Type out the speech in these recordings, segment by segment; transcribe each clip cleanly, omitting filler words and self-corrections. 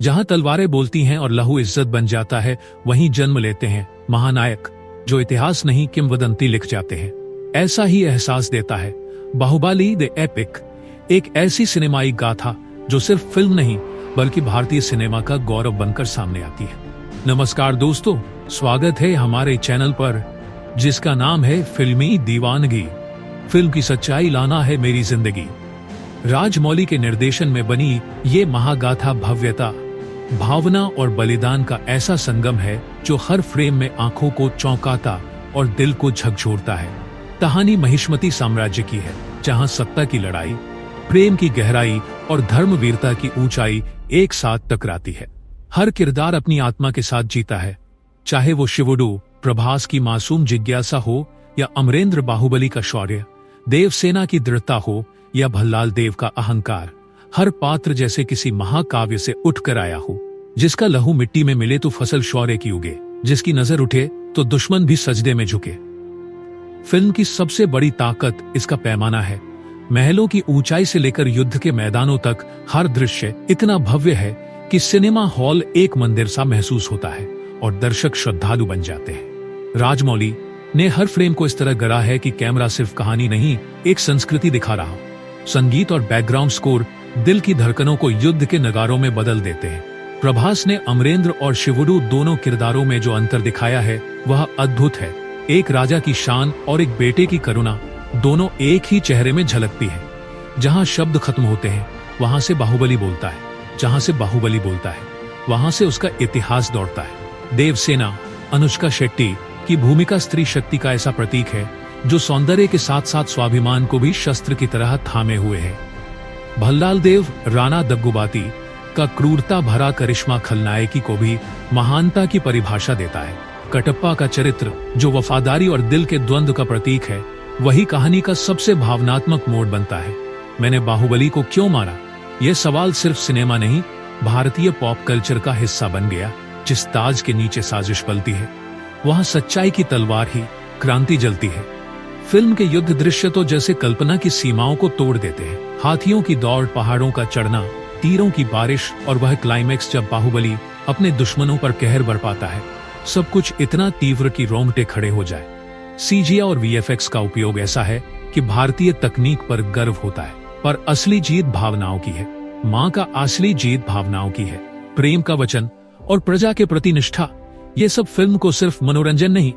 जहां तलवारें बोलती हैं और लहू इज्जत बन जाता है, वहीं जन्म लेते हैं महानायक, जो इतिहास नहीं किंवदंती लिख जाते हैं। ऐसा ही एहसास देता है बाहुबली द एपिक, एक ऐसी सिनेमाई गाथा जो सिर्फ फिल्म नहीं बल्कि भारतीय सिनेमा का गौरव बनकर सामने आती है। नमस्कार दोस्तों, स्वागत है हमारे चैनल पर जिसका नाम है फिल्मी दीवानगी। फिल्म की सच्चाई लाना है मेरी जिंदगी। राजमौली के निर्देशन में बनी ये महागाथा भव्यता, भावना और बलिदान का ऐसा संगम है जो हर फ्रेम में आंखों को चौंकाता और दिल को झकझोरता है। कहानी महिष्मती साम्राज्य की है, जहां सत्ता की लड़ाई, प्रेम की गहराई और धर्मवीरता की ऊंचाई एक साथ टकराती है। हर किरदार अपनी आत्मा के साथ जीता है, चाहे वो शिवुडू प्रभास की मासूम जिज्ञासा हो या अमरेंद्र बाहुबली का शौर्य, देवसेना की दृढ़ता हो या भल्लाल देव का अहंकार। हर पात्र जैसे किसी महाकाव्य से उठकर आया हो, जिसका लहू मिट्टी में मिले तो फसल शौर्य की उगे, जिसकी नजर उठे तो दुश्मन भी सजदे में झुके। फिल्म की सबसे बड़ी ताकत इसका पैमाना है। महलों की ऊंचाई से लेकर युद्ध के मैदानों तक हर दृश्य इतना भव्य है कि सिनेमा हॉल एक मंदिर सा महसूस होता है और दर्शक श्रद्धालु बन जाते हैं। राजमौली ने हर फ्रेम को इस तरह गढ़ा है कि कैमरा सिर्फ कहानी नहीं, एक संस्कृति दिखा रहा हो। संगीत और बैकग्राउंड स्कोर दिल की धड़कनों को युद्ध के नगारों में बदल देते हैं। प्रभास ने अमरेंद्र और शिवुडू दोनों किरदारों में जो अंतर दिखाया है वह अद्भुत है। एक राजा की शान और एक बेटे की करुणा दोनों एक ही चेहरे में झलकती है। जहां शब्द खत्म होते हैं वहां से बाहुबली बोलता है, जहां से बाहुबली बोलता है वहां से उसका इतिहास दौड़ता है। देवसेना अनुष्का शेट्टी की भूमिका स्त्री शक्ति का ऐसा प्रतीक है जो सौंदर्य के साथ साथ स्वाभिमान को भी शस्त्र की तरह थामे हुए है। भल्लाल देव राणा दग्गुबाती का क्रूरता भरा करिश्मा खलनायकी को भी महानता की परिभाषा देता है। कटप्पा का चरित्र जो वफादारी और दिल के द्वंद्व का प्रतीक है, वही कहानी का सबसे भावनात्मक मोड़ बनता है। मैंने बाहुबली को क्यों मारा, यह सवाल सिर्फ सिनेमा नहीं, भारतीय पॉप कल्चर का हिस्सा बन गया। जिस ताज के नीचे साजिश पलती है, वहां सच्चाई की तलवार ही क्रांति जलती है। फिल्म के युद्ध दृश्य तो जैसे कल्पना की सीमाओं को तोड़ देते हैं। हाथियों की दौड़, पहाड़ों का चढ़ना, तीरों की बारिश और वह क्लाइमेक्स जब बाहुबली अपने दुश्मनों पर कहर बरपाता है, सब कुछ इतना तीव्र कि रोंगटे खड़े हो जाए। सीजीआई और वीएफएक्स का उपयोग ऐसा है कि भारतीय तकनीक पर गर्व होता है, पर असली जीत भावनाओं की है। माँ का असली जीत भावनाओं की है। प्रेम का वचन और प्रजा के प्रति निष्ठा, ये सब फिल्म को सिर्फ मनोरंजन नहीं,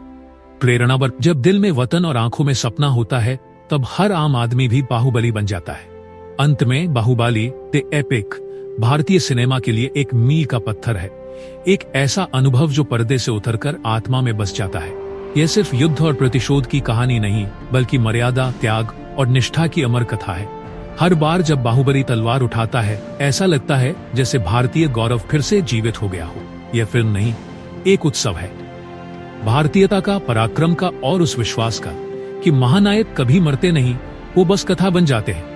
प्रेरणा बन। जब दिल में वतन और आंखों में सपना होता है, तब हर आम आदमी भी बाहुबली बन जाता है। अंत में बाहुबली द एपिक भारतीय सिनेमा के लिए एक मील का पत्थर है, एक ऐसा अनुभव जो पर्दे से उतरकर आत्मा में बस जाता है। यह सिर्फ युद्ध और प्रतिशोध की कहानी नहीं, बल्कि मर्यादा, त्याग और निष्ठा की अमर कथा है। हर बार जब बाहुबली तलवार उठाता है, ऐसा लगता है जैसे भारतीय गौरव फिर से जीवित हो गया हो। यह फिल्म नहीं, एक उत्सव है, भारतीयता का, पराक्रम का और उस विश्वास का कि महानायक कभी मरते नहीं, वो बस कथा बन जाते हैं।